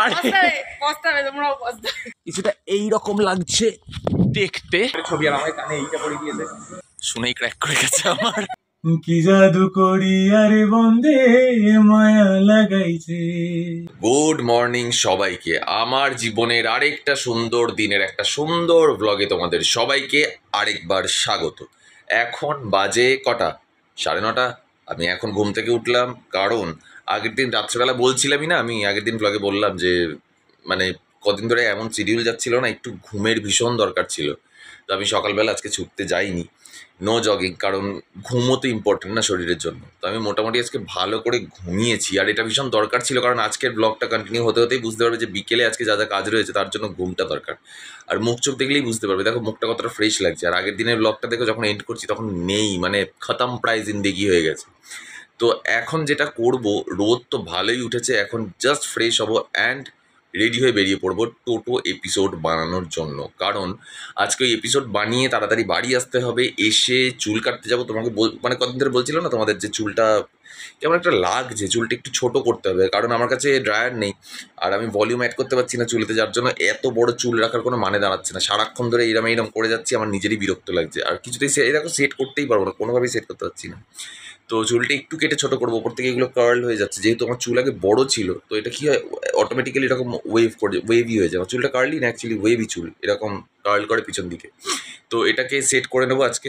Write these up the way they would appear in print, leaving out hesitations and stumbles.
আর কিছুটা এইরকম লাগছে দেখতে। ছবি আর আমার কানে এইটা পড়ে গিয়েছে, শুনেই ক্র্যাক করে গেছে আমার। কি জাদু করি আরে বন্দে মায়া লাগাইছে। গুড মর্নিং সবাইকে, আমার জীবনের আরেকটা সুন্দর দিনের একটা সুন্দর ব্লগে তোমাদের সবাইকে আরেকবার স্বাগত। এখন বাজে কটা? 9:30। আমি এখন ঘুম থেকে উঠলাম, কারণ আগের দিন রাত্রেবেলা বলছিলামই না, আমি আগের দিন ব্লগে বললাম যে মানে কদিন ধরে এমন শিডিউল যাচ্ছিল না, একটু ঘুমের ভীষণ দরকার ছিল। তো আমি সকালবেলা আজকে ছুটতে যাইনি, নো জগিং, কারণ ঘুমও তো ইম্পর্টেন্ট না শরীরের জন্য। তো আমি মোটামুটি আজকে ভালো করে ঘুমিয়েছি, আর এটা ভীষণ দরকার ছিল, কারণ আজকের ব্লগটা কন্টিনিউ হতে হতেই বুঝতে পারবে যে বিকেলে আজকে যা যা কাজ রয়েছে তার জন্য ঘুমটা দরকার। আর মুখ চোখ দেখলেই বুঝতে পারবে, দেখো মুখটা কতটা ফ্রেশ লাগছে। আর আগের দিনের ব্লগটা দেখো যখন এন্ড করছি তখন নেই, মানে খতম প্রায় জিন্দেগি হয়ে গেছে। তো এখন যেটা করব, রোদ তো ভালোই উঠেছে, এখন জাস্ট ফ্রেশ হবো অ্যান্ড রেডি হয়ে বেরিয়ে পড়বো টোটো এপিসোড বানানোর জন্য। কারণ আজকে ওই এপিসোড বানিয়ে তাড়াতাড়ি বাড়ি আসতে হবে, এসে চুল কাটতে যাবো। তোমাকে মানে কদিন ধরে বলছিল না তোমাদের যে চুলটা কেমন একটা লাগছে, চুলটা একটু ছোট করতে হবে, কারণ আমার কাছে ড্রায়ার নেই আর আমি ভলিউম অ্যাড করতে পারছি না চুলেতে, যার জন্য এত বড় চুল রাখার কোনো মানে দাঁড়াচ্ছে না। সারাক্ষণ ধরে এইরকম করে যাচ্ছি, আমার নিজেরই বিরক্ত লাগছে। আর কিছুতেই এরকম সেট করতেই পারবো না, কোনোভাবেই সেট করতে পারছি না। তো চুলটা একটু কেটে ছোটো করবো, ওপর থেকে এগুলো কার্ল হয়ে যাচ্ছে। যেহেতু আমার চুল আগে বড় ছিল, তো এটা কী হয় অটোমেটিক্যালি এরকম ওয়েভি হয়ে যায়। আমার চুলটা কার্লি না, অ্যাকচুয়ালি ওয়েভি চুল, এরকম কার্ল করে পিছন দিকে। তো এটাকে সেট করে নেবো আজকে,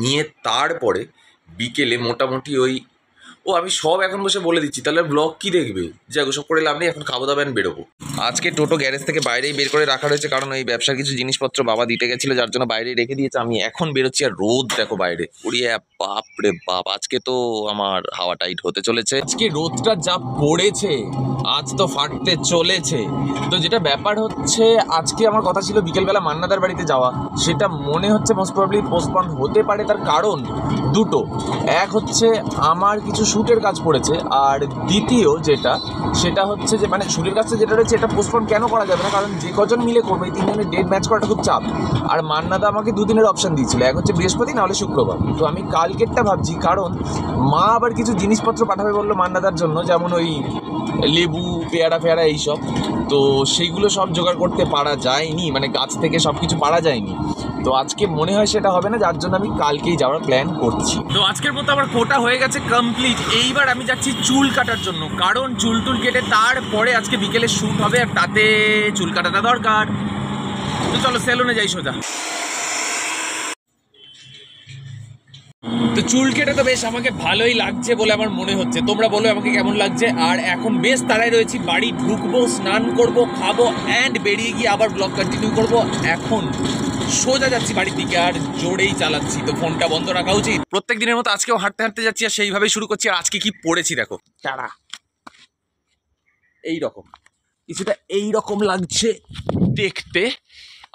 নিয়ে তারপরে বিকেলে মোটামুটি আমি সব এখন বসে বলে দিচ্ছি, তাহলে ব্লগ কি দেখবে? যাক ওসব করে লাভ নেই, এখন খাবো দাবো বেরোবো। আজকে টোটো গ্যারেজ থেকে বাইরেই বের করে রাখা রয়েছে, কারণ ওই ব্যবসার কিছু জিনিসপত্র বাবা দিতে গেছিলো, যার জন্য বাইরেই রেখে দিয়েছে। আমি এখন বেরোচ্ছি, আর রোদ দেখো বাইরে, উড়িয়ে বাপ রে বাপ, আজকে তো আমার হাওয়া টাইট হতে চলেছে। আজকে রোদটা যা পড়েছে, আজ তো ফাটতে চলেছে। তো যেটা ব্যাপার হচ্ছে, আজকে আমার কথা ছিল বিকেলবেলা মান্নাদার বাড়িতে যাওয়া, সেটা মনে হচ্ছে মোস্ট প্রবাবলি পোস্টপন্ড হতে পারে। তার কারণ দুটো, এক হচ্ছে আমার কিছু শ্যুটের কাজ পড়েছে, আর দ্বিতীয় সেটা হচ্ছে যে মানে শ্যুটের কাজটা যেটা রয়েছে এটা পোস্টপন্ড কেন করা যাবে না, কারণ যে কজন মিলে করবে এই 3 জনের ডেট ম্যাচ করাটা খুব চাপ। আর মান্নাদা আমাকে 2 দিনের অপশান দিয়েছিল, এক হচ্ছে বৃহস্পতি নাহলে শুক্রবার। তো আমি কালকেরটা ভাবছি, কারণ মা আবার কিছু জিনিসপত্র পাঠাবে বললো মান্নাদার জন্য, যেমন ওই লেবু পেয়ারা ফেয়ারা এইসব। তো সেইগুলো সব জোগাড় করতে পারা যায়নি, মানে গাছ থেকে সব কিছু পারা যায়নি। তো আজকে মনে হয় সেটা হবে না, যার জন্য আমি কালকেই যাওয়ার প্ল্যান করছি। তো আজকের মতো আমার কোটা হয়ে গেছে কমপ্লিট। এইবার আমি যাচ্ছি চুল কাটার জন্য, কারণ চুল কেটে তারপরে আজকে বিকেলে শ্যুট হবে, আর তাতে চুল কাটাটা দরকার। তো চলো সেলুনে যাই সোজা। তো চুল কেটে তো বেশ আমাকে ভালোই লাগছে বলে আমার মনে হচ্ছে, তোমরা বলো আমাকে কেমন লাগছে। আর এখন বেশ তাড়াই রয়েছি, বাড়ি ঢুকবো, স্নান করবো, খাবো অ্যান্ড বেরিয়ে গিয়ে আবার ব্লগ কন্টিনিউ করবো। এখন সোজা যাচ্ছি বাড়ির দিকে, আর জোরেই চালাচ্ছি, তো ফোনটা বন্ধ রাখা উচিত। প্রত্যেক দিনের মতো আজকেও হাঁটতে হাঁটতে যাচ্ছি, আর সেইভাবেই শুরু করছি। আর আজকে কি পড়েছি দেখো, চারা এইরকম, কিছুটা এইরকম লাগছে দেখতে।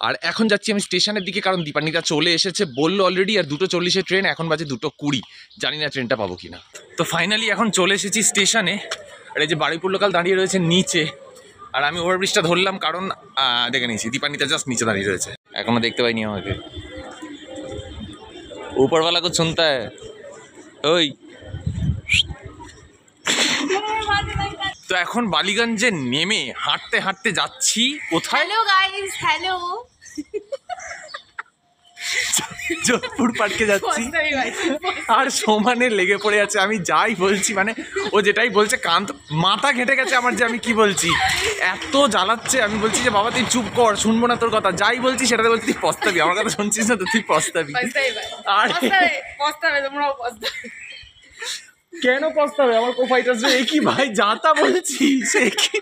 আর এখন যাচ্ছি আমি স্টেশনের দিকে, কারণ দীপান্বিতা চলে এসেছে বললো অলরেডি, আর 2:40 ট্রেন, এখন বাজে 2:20, জানি না ট্রেনটা পাবো কিনা। তো ফাইনালি এখন চলে এসেছি স্টেশনে, আর এই যে বারুইপুর লোকাল দাঁড়িয়ে রয়েছে নিচে, আর আমি ওভারব্রিজটা ধরলাম, কারণ দেখে নিয়েছি দীপান্বিতা জাস্ট নিচে দাঁড়িয়ে রয়েছে, এখনো দেখতে পাইনি আমাকে। উপরওয়ালা কো শুনতা হ্যায় ওই। তো এখন বালিগঞ্জে নেমে হাঁটতে হাঁটতে যাচ্ছি কোথায়? হ্যালো গাইস, হ্যালো, যোধপুর পার্কে যাচ্ছি, আর সমানে লেগে পড়ে আছে। আমি যাই বলছি, মানে ও যেটাই বলছে কান মাথা ঘেঁটে গেছে আমার, যে আমি কি বলছি এত জ্বালাচ্ছে। আমি বলছি যে বাবা তুই চুপ কর, শুনবো না তোর কথা, যাই বলছি সেটাতে বলছি তুই পস্তাবি, আমার কথা শুনছিস না তো তুই পস্তাবি। আর কেন পস্তাবে? আমার প্রোফাইলটা কি ভাই যাতা বলছি, সে কি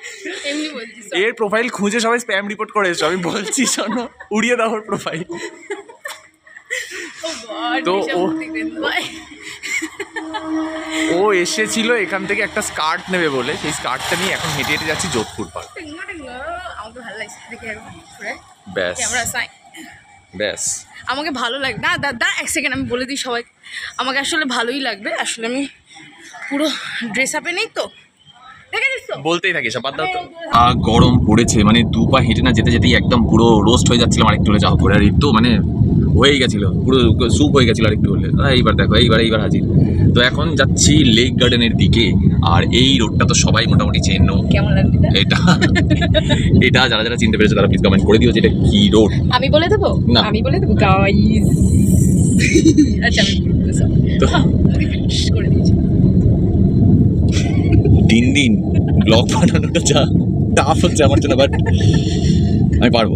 এর প্রোফাইল খুঁজে সবাই স্প্যাম রিপোর্ট করে এসো, আমি বলছি শোনো উড়িয়ে দাও ওর প্রোফাইল। তো ও এসেছিল এখান থেকে একটা স্কার্ট নেবে বলে, সেই স্কার্টটা নিয়ে এখন হেঁটে হেঁটে যাচ্ছি যোধপুর পার্ক। ব্যাস ব্যাস, আমাকে ভালো লাগে না দাদা, এক সেকেন্ড আমি বলে দিই সবাই, আমাকে আসলে ভালোই লাগবে। আসলে আমি পুরো ড্রেস আপে নেই তো, বলতেই থাকে সব বাদ দাও তো। গরম পড়েছে, মানে 2 পা হেঁটে না যেতে যেতেই একদম পুরো রোস্ট হয়ে যাচ্ছিলাম আরেকটু হলে যাওয়া করে। আর এই তো মানে হয়ে গেছিলো, পুরো স্যুপ হয়ে গেছিলো আর একটু হলে। এইবার দেখো, এইবার হাজির। তো এখন যাচ্ছি লেক গার্ডেনের দিকে। আর এই রোডটা তো সবাই মোটামুটি চেনো। কেমন লাগবে এটা এটা যারা যারা চিনতে পেরেছো তারা প্লিজ কমেন্ট করে দিও যে এটা কি রোড। আমি বলে দেবো না, আমি বলে দেবো গাইস। আচ্ছা আমি তো করে দিয়েছি। দিন দিন ব্লগ বানানোটা যা টাফ হচ্ছে আমার জন্য, বাট আমি পারবো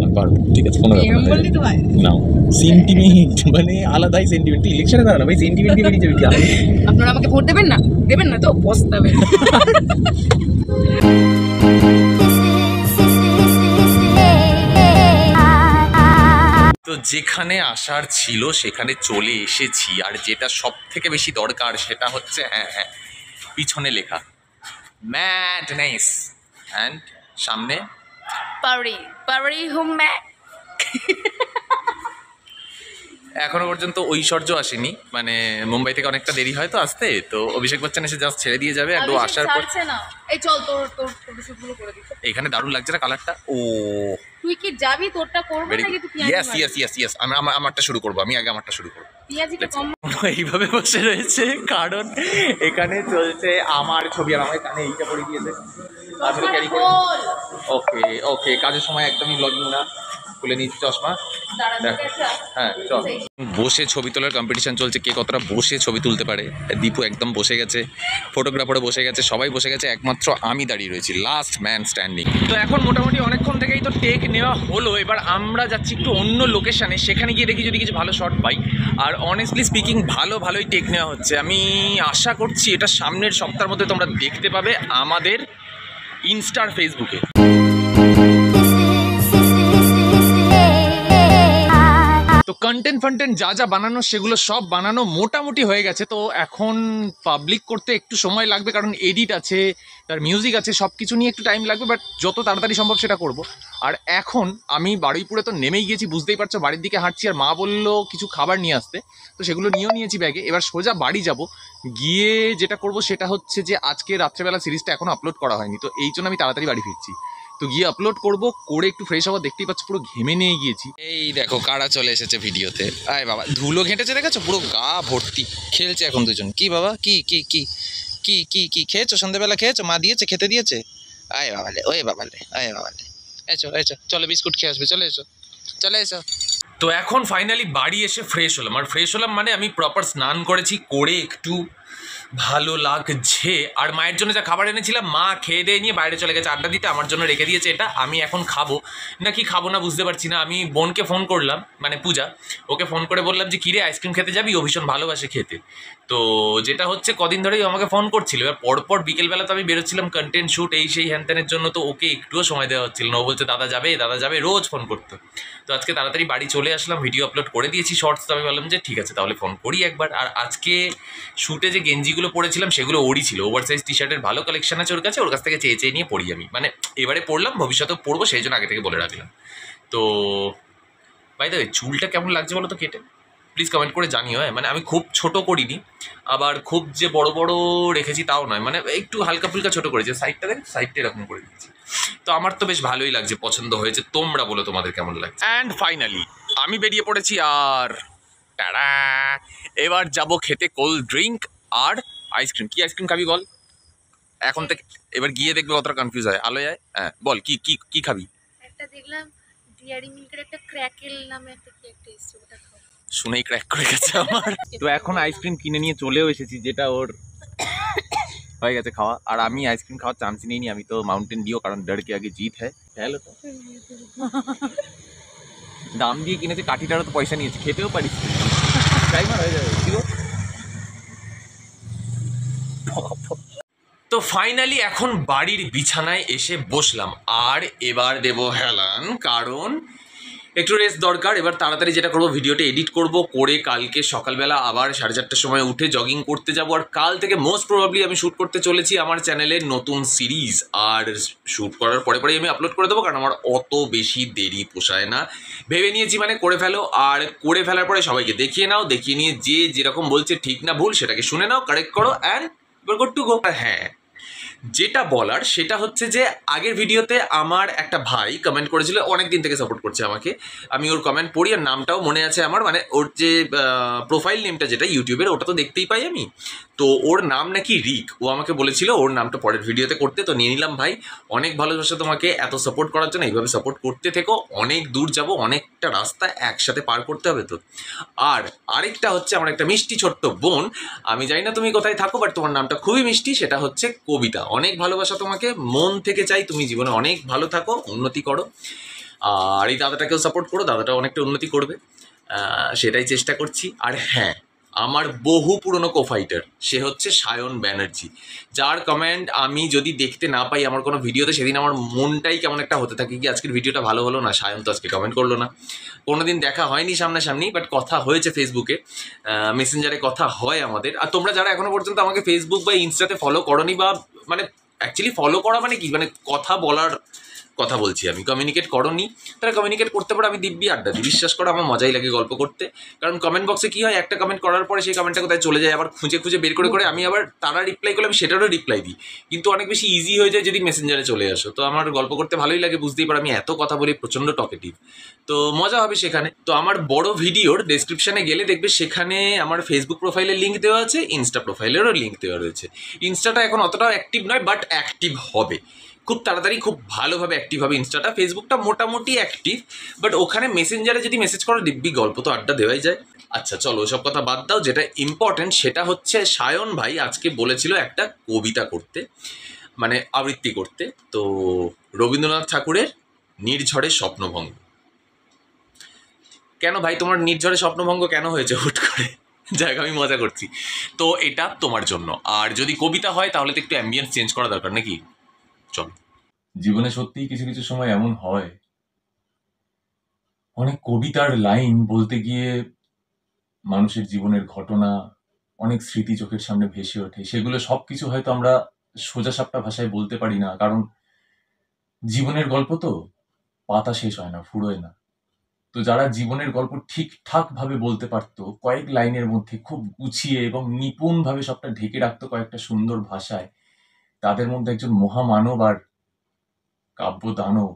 ঠিক আছে, কোনো ব্যাপার না। বললি তো ভাই নাও সেন্টিমেন্ট, মানে আলাদাই সেন্টিমেন্ট। ইলেকশনে দাঁড়ানো ভাই, সেন্টিমেন্ট দিয়ে বেরিয়ে যাবে কি? আপনারা আমাকে ভোট দেবেন না তো পস্তাবেন। তো যেখানে আসার ছিল সেখানে চলে এসেছি। আর যেটা সব থেকে বেশি দরকার সেটা হচ্ছে হ্যাঁ পিছনে লেখা ম্যাডনেস, অ্যান্ড সামনে পারি হুম ম্যাক। এখনো পর্যন্ত ঐশ্বর্য আসেনি, মানে মুম্বাই থেকে অনেকটা দেরি হয় তো আসতে। তো অভিষেক বচ্চন এসে জাস্ট ছেড়ে দিয়ে যাবে। একটু আসার পর এই চল তোর ফটোশুটগুলো করে দিচ্ছি। এখানে দারুণ লাগছে না কালারটা? ও তুই কি যাবি? তোরটা করব নাকি তুই পিয়াজি? ইয়েস আমি আমারটা শুরু করবো। আমি আগে আমারটা শুরু করবো। পিয়াজিটা কম এইভাবে বসে রয়েছে কারণ এখানে চলছে আমার ছবি। আর আমার কানে এইটা পড়ে গিয়েছে, আমি ক্যারি করে। ওকে কাজের সময় একদমই ব্লগিং না, খুলে নিচ্ছি চশমা। হ্যাঁ চল। বসে ছবি তোলার কম্পিটিশন চলছে, কে কতটা বসে ছবি তুলতে পারে। দীপু একদম বসে গেছে, ফটোগ্রাফারও বসে গেছে, সবাই বসে গেছে, একমাত্র আমি দাঁড়িয়ে রয়েছি, লাস্ট ম্যান স্ট্যান্ডিং। তো এখন মোটামুটি অনেকক্ষণ থেকেই তো টেক নেওয়া হলো। এবার আমরা যাচ্ছি একটু অন্য লোকেশানে, সেখানে গিয়ে দেখি যদি কিছু ভালো শট পাই। আর অনেস্টলি স্পিকিং ভালোই টেক নেওয়া হচ্ছে। আমি আশা করছি এটা সামনের সপ্তাহের মধ্যে তোমরা দেখতে পাবে আমাদের ইনস্টার ফেসবুকে। তো কন্টেন্ট যা বানানো সেগুলো সব বানানো মোটামুটি হয়ে গেছে। তো এখন পাবলিক করতে একটু সময় লাগবে, কারণ এডিট আছে, তার মিউজিক আছে, সব কিছু নিয়ে একটু টাইম লাগবে। বাট যত তাড়াতাড়ি সম্ভব সেটা করব। আর এখন আমি বারুইপুরে তো নেমেই গিয়েছি, বুঝতেই পারছো, বাড়ির দিকে হাঁটছি। আর মা বললো কিছু খাবার নিয়ে আসতে, তো সেগুলো নিয়েছি ব্যাগে। এবার সোজা বাড়ি যাব। গিয়ে যেটা করব সেটা হচ্ছে যে আজকে রাত্রেবেলা সিরিজটা এখনও আপলোড করা হয়নি, তো এই জন্য আমি তাড়াতাড়ি বাড়ি ফিরছি। তো গিয়ে আপলোড করে একটু ফ্রেশ হওয়া। দেখতেই পাচ্ছ পুরো ঘেমে নিয়ে গিয়েছি। এই দেখো কারা চলে এসেছে ভিডিওতে। আয় বাবা, ধুলো ঘেঁটেছে দেখেছো, পুরো গা ভর্তি। খেলছে এখন দুজন। কি বাবা, কি কি কি কি কি কি খেয়েছো? সন্ধ্যাবেলা খেয়েছো? মা দিয়েছে, খেতে দিয়েছে? আয় বাবালে, ওই বাবালে, আয় বাবালে, এসো চলো বিস্কুট খেয়ে আসবে, চলে এসো। তো এখন ফাইনালি বাড়ি এসে ফ্রেশ হলাম। আর ফ্রেশ হলাম মানে আমি প্রপার স্নান করেছি, করে একটু ভালো লাগছে। আর মায়ের জন্য যা খাবার এনেছিলাম, মা খেয়ে দিয়ে নিয়ে বাইরে চলে গেছে আড্ডা দিতে, আমার জন্য রেখে দিয়েছে এটা। আমি এখন খাবো নাকি খাবো না বুঝতে পারছি না। আমি বোনকে ফোন করলাম, মানে পূজা, ওকে ফোন করে বললাম যে কিরে আইসক্রিম খেতে যাবি? ও ভীষণ ভালোবাসে খেতে। তো যেটা হচ্ছে কদিন ধরেই আমাকে ফোন করছিল। এবার পরপর বিকেলবেলা তো আমি বেরোচ্ছিলাম কন্টেন্ট শ্যুট এই সেই হ্যানত্যানের জন্য, তো ওকে একটুও সময় দেওয়া হচ্ছিল না। ও বলছে দাদা যাবে রোজ ফোন করতো। তো আজকে তাড়াতাড়ি বাড়ি চলে আসলাম, ভিডিও আপলোড করে দিয়েছি শর্টস। তো আমি বললাম যে ঠিক আছে তাহলে ফোন করি একবার। আর আজকে শ্যুটে যে গেঞ্জিগুলো পরেছিলাম সেগুলো ওরই ছিল। ওভার সাইজ টি শার্টের ভালো কালেকশন আছে ওর কাছ থেকে চেয়ে নিয়ে পড়ি আমি। মানে এবারে পড়লাম, ভবিষ্যতেও পড়বো, সেই জন্য আগে থেকে বলে রাখলাম। তো বাই দ্য ওয়ে, চুলটা কেমন লাগছে বলো তো কেটে? প্লিজ কমেন্ট করে জানিও। হ্যাঁ, মানে আমি খুব ছোট করিনি, আবার খুব যে বড় রেখেছি তাও নয়, মানে একটু হালকা ফুলকা ছোট করেছি। সাইডটা এরকম করে দিচ্ছি। তো আমার তো বেশ ভালোই লাগছে, পছন্দ হয়েছে। তোমরা বলো তোমাদের কেমন লাগছে। অ্যান্ড ফাইনালি আমি বেরিয়ে পড়েছি। আর টাড়া, এবার যাব খেতে কোল্ড ড্রিঙ্ক আর আইসক্রিম। কি আইসক্রিম খাবি বল এখন থেকে? এবার গিয়ে দেখবে কতটা কনফিউজ হয়। আলো যায়। হ্যাঁ বল, কি কি কি খাবি? একটা দেখলাম ডিয়ারি মিল্কের একটা ক্র্যাকেল নামে একটা কেক এসেছে, ওটা খাও। শুনেই ক্র্যাক করে গেছে আমার। তো এখন আইসক্রিম কিনে নিয়ে চলেও এসেছি, যেটা ওর হয়ে গেছে খাওয়া। আর আমি আইসক্রিম খাওয়ার চান্স নিইনি, আমি তো মাউন্টেন ডিউ, কারণ ডর কে আগে জিত হ্যাঁ। হ্যালো তো দাম দিয়ে কিনেছে, কাঠিটারও তো পয়সা নিয়েছে, খেতেও পারিস, টাইমার হয়ে যাবে। তো ফাইনালি এখন বাড়ির বিছানায় এসে বসলাম। আর এবার দেবো হেলান, কারণ একটু রেস্ট দরকার। এবার তাড়াতাড়ি যেটা করবো, ভিডিওটা এডিট করে কালকে সকালবেলা আবার 4:30টার সময় উঠে জগিং করতে যাব। আর কাল থেকে মোস্ট প্রবাবলি আমি শ্যুট করতে চলেছি আমার চ্যানেলের নতুন সিরিজ। আর শ্যুট করার পরেই আমি আপলোড করে দেবো, কারণ আমার অত বেশি দেরি পোষায় না। ভেবে নিয়েছি মানে করে ফেলো। আর করে ফেলার পরে সবাইকে দেখিয়ে নাও, দেখিয়ে নিয়ে যে যেরকম বলছে ঠিক না ভুল সেটাকে শুনে নাও, কারেক্ট করো, অ্যান্ড এবার গুড টু গো। হ্যাঁ, যেটা বলার সেটা হচ্ছে যে আগের ভিডিওতে আমার একটা ভাই কমেন্ট করেছিল, অনেক দিন থেকে সাপোর্ট করছে আমাকে, আমি ওর কমেন্ট পড়ি আর নামটাও মনে আছে আমার, মানে ওর যে প্রোফাইল নেমটা যেটা ইউটিউবের ওটা তো দেখতেই পাই আমি, তো ওর নাম নাকি রিক। ও আমাকে বলেছিল ওর নামটা পরের ভিডিওতে করতে, তো নিয়ে নিলাম ভাই। অনেক ভালোবাসা তোমাকে এত সাপোর্ট করার জন্য, এইভাবে সাপোর্ট করতে থেকো, অনেক দূর যাব, অনেকটা রাস্তা একসাথে পার করতে হবে তো। আর আরেকটা হচ্ছে আমার একটা মিষ্টি ছোট্ট বোন, আমি জানি না তুমি কোথায় থাকো বাট তোমার নামটা খুবই মিষ্টি, সেটা হচ্ছে কবিতা। অনেক ভালোবাসা তোমাকে, মন থেকে চাই তুমি জীবনে অনেক ভালো থাকো, উন্নতি করো। আর এই দাদাটাকেও সাপোর্ট করো, দাদাটা অনেকটা উন্নতি করবে, সেটাই চেষ্টা করছি। আর হ্যাঁ, আমার বহু পুরনো কোফাইটার, সে হচ্ছে সায়ন ব্যানার্জি, যার কমেন্ট আমি যদি দেখতে না পাই আমার কোনো ভিডিওতে, সেদিন আমার মনটাই কেমন একটা হতে থাকে কি আজকের ভিডিওটা ভালো হলো না, সায়ন তো আজকে কমেন্ট করলো না। কোনোদিন দেখা হয়নি সামনাসামনি, বাট কথা হয়েছে ফেসবুকে, মেসেঞ্জারে কথা হয় আমাদের। আর তোমরা যারা এখনো পর্যন্ত আমাকে ফেসবুক বা ইনস্টাতে ফলো করোনি, বা মানে অ্যাকচুয়ালি ফলো করা মানে কি, মানে কথা বলার কথা বলছি আমি, কমিউনিকেট করোনি, তারা কমিউনিকেট করতে পারে, আমি দিব্যি আড্ডা দিই, বিশ্বাস করো আমার মজাই লাগে গল্প করতে। কারণ কমেন্ট বক্সে কী হয়, একটা কমেন্ট করার পরে সেই কমেন্টটা কোথায় চলে যায়, আবার খুঁজে খুঁজে বের করে করে আমি আবার তারা রিপ্লাই করলে আমি সেটারও রিপ্লাই দিই, কিন্তু অনেক বেশি ইজি হয়ে যায় যদি মেসেঞ্জারে চলে আসো। তো আমার গল্প করতে ভালোই লাগে, বুঝতেই পারো আমি এত কথা বলি, প্রচণ্ড টকেটিভ, তো মজা হবে সেখানে। তো আমার বড় ভিডিওর ডেসক্রিপশানে গেলে দেখবে সেখানে আমার ফেসবুক প্রোফাইলের লিঙ্ক দেওয়া আছে, ইনস্টা প্রোফাইলেরও লিঙ্ক দেওয়া রয়েছে। ইনস্টাটা এখন অতটাও অ্যাক্টিভ নয়, বাট অ্যাক্টিভ হবে খুব তাড়াতাড়ি, খুব ভালোভাবে অ্যাক্টিভ হবে ইনস্টাটা। ফেসবুকটা মোটামুটি অ্যাক্টিভ, বাট ওখানে মেসেঞ্জারে যদি মেসেজ করো দিব্যি গল্প তো আড্ডা দেওয়াই যায়। আচ্ছা চলো ওসব কথা বাদ দাও, যেটা ইম্পর্টেন্ট সেটা হচ্ছে সায়ন ভাই আজকে বলেছিল একটা কবিতা করতে, মানে আবৃত্তি করতে, তো রবীন্দ্রনাথ ঠাকুরের নির্ঝরে স্বপ্নভঙ্গ। কেন ভাই তোমার নির্ঝরে স্বপ্নভঙ্গ কেন হয়েছে হুট করে? যাক আমি মজা করছি, তো এটা তোমার জন্য। আর যদি কবিতা হয় তাহলে তো একটু অ্যাম্বিয়েন্স চেঞ্জ করা দরকার নাকি, চলো। জীবনে সত্যিই কিছু কিছু সময় এমন হয়, অনেক কবিতার লাইন বলতে গিয়ে মানুষের জীবনের ঘটনা, অনেক স্মৃতি চোখের সামনে ভেসে ওঠে, সেগুলো সবকিছু হয়তো আমরা সোজাসাপটা ভাষায় বলতে পারি না, কারণ জীবনের গল্প তো পাতা শেষ হয় না, ফুরোয় না। তো যারা জীবনের গল্প ঠিকঠাক ভাবে বলতে পারতো কয়েক লাইনের মধ্যে, খুব গুছিয়ে এবং নিপুণ ভাবে সবটা ঢেকে রাখতো কয়েকটা সুন্দর ভাষায়, তাদের মধ্যে একজন মহামানব আর কাব্য দানব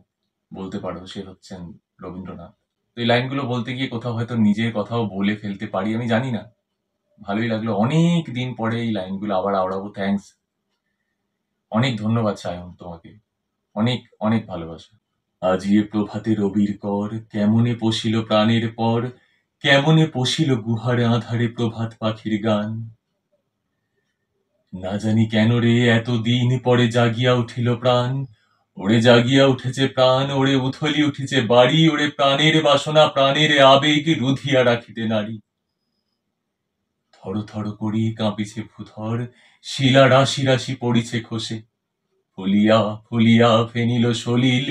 বলতে পারো, সে হচ্ছেন রবীন্দ্রনাথ। তো এই লাইনগুলো বলতে গিয়ে কোথাও হয়তো নিজের কথাও বলে ফেলতে পারি, আমি জানি না। ভালোই লাগলো, অনেক দিন পরে এই লাইনগুলো আবার আওড়াবো। থ্যাঙ্কস, অনেক ধন্যবাদ সায়ন তোমাকে, অনেক অনেক ভালোবাসা। আজি এ প্রভাতে রবির কর, কেমনে পশিল প্রাণের পর, কেমনে পশিল গুহার আধারে প্রভাত পাখির গান। না জানি কেন রে এতদিন পরে জাগিয়া উঠিল প্রাণ, ওরে জাগিয়া উঠেছে প্রাণ, ওরে উথলি উঠেছে বাড়ি, ওরে প্রাণের বাসনা প্রাণের আবেগ রুধিয়া রাখিতে নারী। থর থর করি কাঁপিছে ভূধর, শিলা রাশি রাশি পড়িছে খসে, ফলিয়া ফলিয়া ফেনিল সলিল,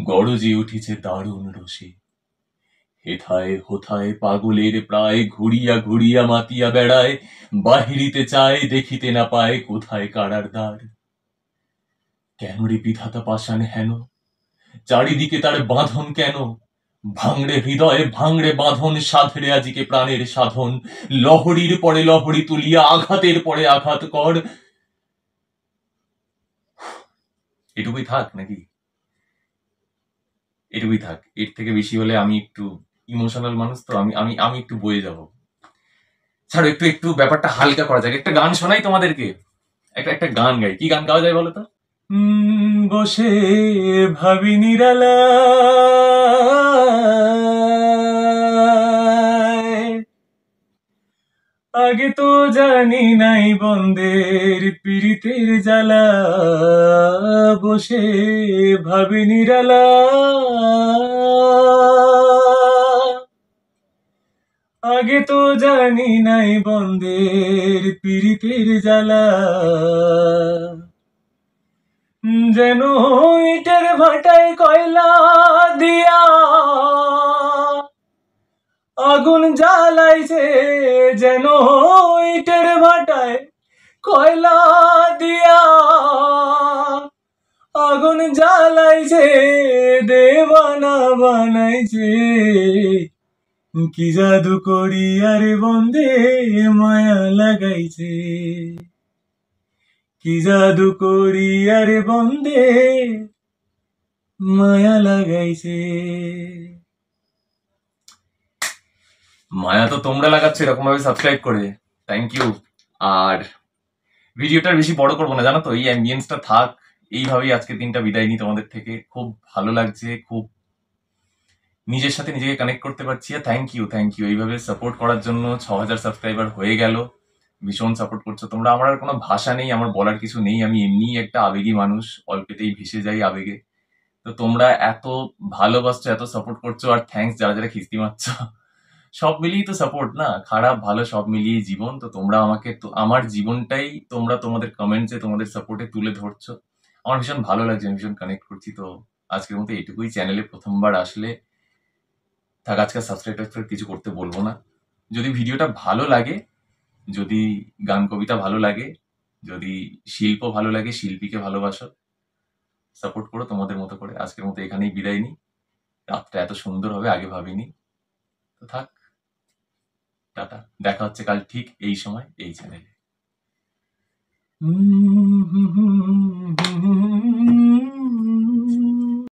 গরজে উঠিছে দারুণ রসে। হেথায় হোথায় পাগলের প্রায়, ঘুরিয়া ঘুরিয়া মাতিয়া বেড়ায়, বাহিরিতে চায় দেখিতে না পায় কোথায় কারার দ্বার। কেন রে বিধাতা পাষাণ হেন, চারিদিকে তার বাঁধন কেন, ভাঙড়ে হৃদয়ে ভাঙড়ে বাঁধন, সাধরে আজিকে প্রাণের সাধন, লহরীর পরে লহরী তুলিয়া আঘাতের পরে আঘাত কর। এটুকুই থাক নাকি? এটুকুই থাক, এর থেকে বেশি হলে আমি একটু ইমোশনাল মানুষ, তো আমি আমি আমি একটু বয়ে যাব। ছাড়ো, একটু একটু ব্যাপারটা হালকা করা যাক, একটা গান শোনাই তোমাদেরকে, একটা একটা গান গাই। কি গান গাওয়া যায় বলো তো? বসে ভাবি নিরালা, আগে তো জানি নাই বন্দের পীড়িতের জ্বালা, বসে ভাবি নিরালা, আগে তো জানি নাই বন্দের পীড়িতের জ্বালা, যেন ইটের ভাটায় কয়লা দিয়া আগুন জ্বালাইছে, যেন ইটের ভাটায় কয়লা দিয়া আগুন জ্বালাইছে, দেওয়ানা বানাইছে, কি জাদু করি আরে বন্দে মায়া লাগাইছে, কি জাদু করি আরে বন্দে মায়া লাগাইছে। মায়া তো তোমরা লাগাচ্ছ এরকম ভাবে সাবস্ক্রাইব করে, থ্যাংক ইউ। আর ভিডিওটার বেশি বড় করবো না, জানো তো, এই অ্যাম্বিয়েন্সটা থাক, এইভাবেই আজকে দিনটা বিদায় নিই তোমাদের থেকে। খুব ভালো লাগছে, খুব নিজের সাথে নিজেকে কানেক্ট করতে পারছি। আর থ্যাংক ইউ, থ্যাংক ইউ এইভাবে সাপোর্ট করার জন্য। 6000 সাবস্ক্রাইবার হয়ে গেল, ভীষণ সাপোর্ট করছো তোমরা। আমার আর কোনো ভাষা নেই, আমার বলার কিছু নেই, আমি এমনিই একটা আবেগী মানুষ, অল্পেতেই ভেসে যাই আবেগে। তো তোমরা এত ভালোবাসছো, এত সাপোর্ট করছো, আর থ্যাঙ্কস যারা যারা খিস্তি মারছো। সব মিলিয়েই তো সাপোর্ট না, খারাপ ভালো সব মিলিয়ে জীবন। তো তোমরা আমাকে, তো আমার জীবনটাই তোমরা তোমাদের কমেন্টসে তোমাদের সাপোর্টে তুলে ধরছো, আমার ভীষণ ভালো লাগছে, আমি ভীষণ কানেক্ট করছি। তো আজকের মতো এইটুকুই। চ্যানেলে প্রথমবার আসলে থাক, আজকে সাবস্ক্রাইব কিছু করতে বলবো না। যদি ভিডিওটা ভালো লাগে, যদি গান কবিতা ভালো লাগে, যদি শিল্প ভালো লাগে, শিল্পীকে ভালোবাসো, সাপোর্ট করো তোমাদের মতো করে। আজকের মতো এখানেই বিদায় নিই। রাতটা এত সুন্দর হবে আগে ভাবিনি। তো থাক, টাটা, দেখা হচ্ছে কাল ঠিক এই সময় এই চ্যানেলে।